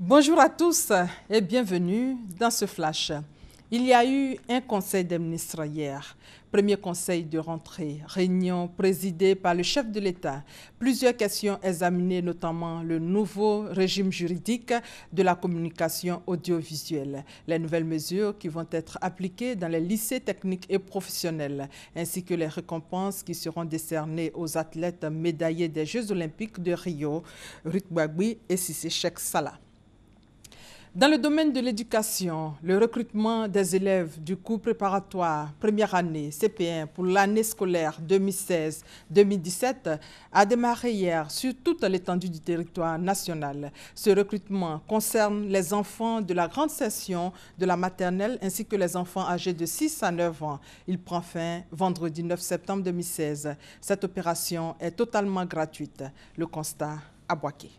Bonjour à tous et bienvenue dans ce flash. Il y a eu un conseil des ministres hier. Premier conseil de rentrée, réunion présidée par le chef de l'État. Plusieurs questions examinées, notamment le nouveau régime juridique de la communication audiovisuelle, les nouvelles mesures qui vont être appliquées dans les lycées techniques et professionnels, ainsi que les récompenses qui seront décernées aux athlètes médaillés des Jeux olympiques de Rio, Ruth Gbagui et Cissé Cheikh Salah. Dans le domaine de l'éducation, le recrutement des élèves du cours préparatoire première année CP1 pour l'année scolaire 2016-2017 a démarré hier sur toute l'étendue du territoire national. Ce recrutement concerne les enfants de la grande section de la maternelle ainsi que les enfants âgés de 6 à 9 ans. Il prend fin vendredi 9 septembre 2016. Cette opération est totalement gratuite. Le constat à Boaké.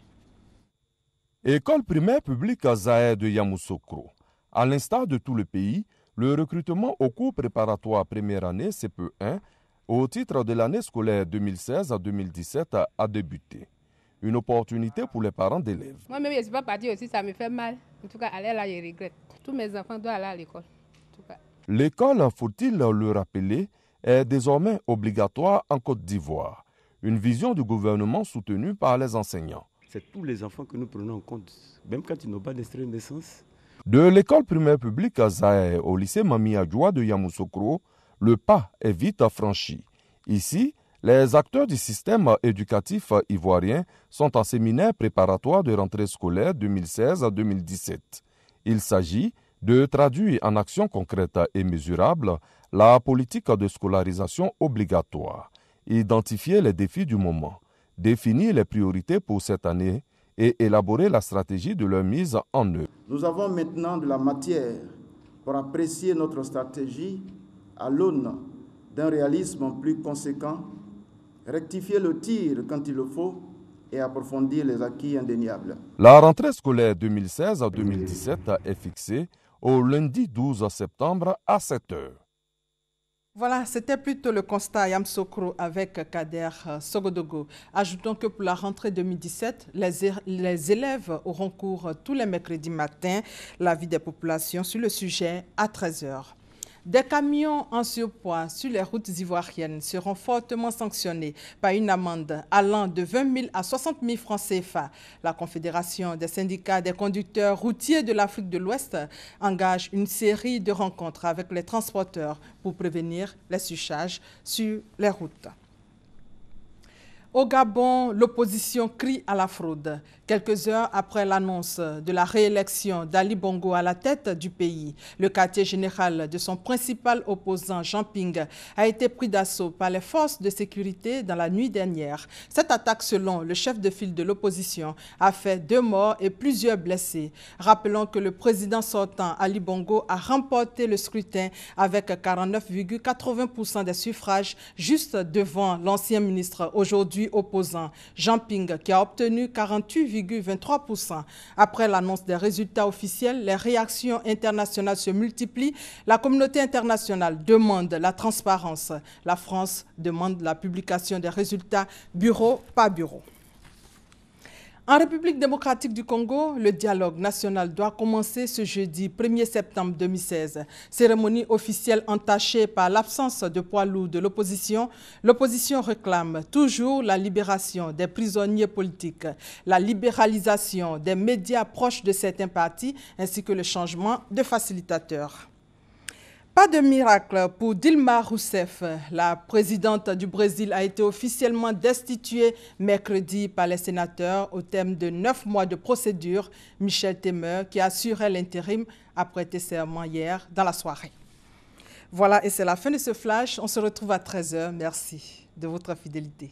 École primaire publique Zaïre de Yamoussoukro. À l'instar de tout le pays, le recrutement au cours préparatoire première année CP1 au titre de l'année scolaire 2016 à 2017 a débuté. Une opportunité pour les parents d'élèves. Moi-même, je ne suis pas partie aussi, ça me fait mal. En tout cas, aller là, je regrette. Tous mes enfants doivent aller à l'école. L'école, faut-il le rappeler, est désormais obligatoire en Côte d'Ivoire. Une vision du gouvernement soutenue par les enseignants. C'est tous les enfants que nous prenons en compte, même quand ils n'ont pas d'extrait de naissance. De l'école primaire publique à Zaïre au lycée Mami Adjoua de Yamoussoukro, le pas est vite franchi. Ici, les acteurs du système éducatif ivoirien sont en séminaire préparatoire de rentrée scolaire 2016 à 2017. Il s'agit de traduire en actions concrètes et mesurables la politique de scolarisation obligatoire, identifier les défis du moment, définir les priorités pour cette année et élaborer la stratégie de leur mise en œuvre. Nous avons maintenant de la matière pour apprécier notre stratégie à l'aune d'un réalisme plus conséquent, rectifier le tir quand il le faut et approfondir les acquis indéniables. La rentrée scolaire 2016 à 2017 est fixée au lundi 12 septembre à 7 h. Voilà, c'était plutôt le constat à Yamoussoukro avec Kader Sogodogo. Ajoutons que pour la rentrée 2017, les élèves auront cours tous les mercredis matins, l'avis des populations sur le sujet à 13 h. Des camions en surpoids sur les routes ivoiriennes seront fortement sanctionnés par une amende allant de 20 000 à 60 000 francs CFA. La Confédération des syndicats des conducteurs routiers de l'Afrique de l'Ouest engage une série de rencontres avec les transporteurs pour prévenir les surcharges sur les routes. Au Gabon, l'opposition crie à la fraude. Quelques heures après l'annonce de la réélection d'Ali Bongo à la tête du pays, le quartier général de son principal opposant, Jean Ping, a été pris d'assaut par les forces de sécurité dans la nuit dernière. Cette attaque, selon le chef de file de l'opposition, a fait 2 morts et plusieurs blessés. Rappelons que le président sortant, Ali Bongo, a remporté le scrutin avec 49,80% des suffrages, juste devant l'ancien ministre, aujourd'hui opposant, Jean Ping, qui a obtenu 48,23%. Après l'annonce des résultats officiels, les réactions internationales se multiplient. La communauté internationale demande la transparence. La France demande la publication des résultats bureau par bureau. En République démocratique du Congo, le dialogue national doit commencer ce jeudi 1er septembre 2016. Cérémonie officielle entachée par l'absence de poids lourds de l'opposition. L'opposition réclame toujours la libération des prisonniers politiques, la libéralisation des médias proches de certains partis ainsi que le changement de facilitateur. Pas de miracle pour Dilma Rousseff. La présidente du Brésil a été officiellement destituée mercredi par les sénateurs au terme de 9 mois de procédure. Michel Temer, qui assurait l'intérim, a prêté serment hier dans la soirée. Voilà, et c'est la fin de ce flash. On se retrouve à 13 h. Merci de votre fidélité.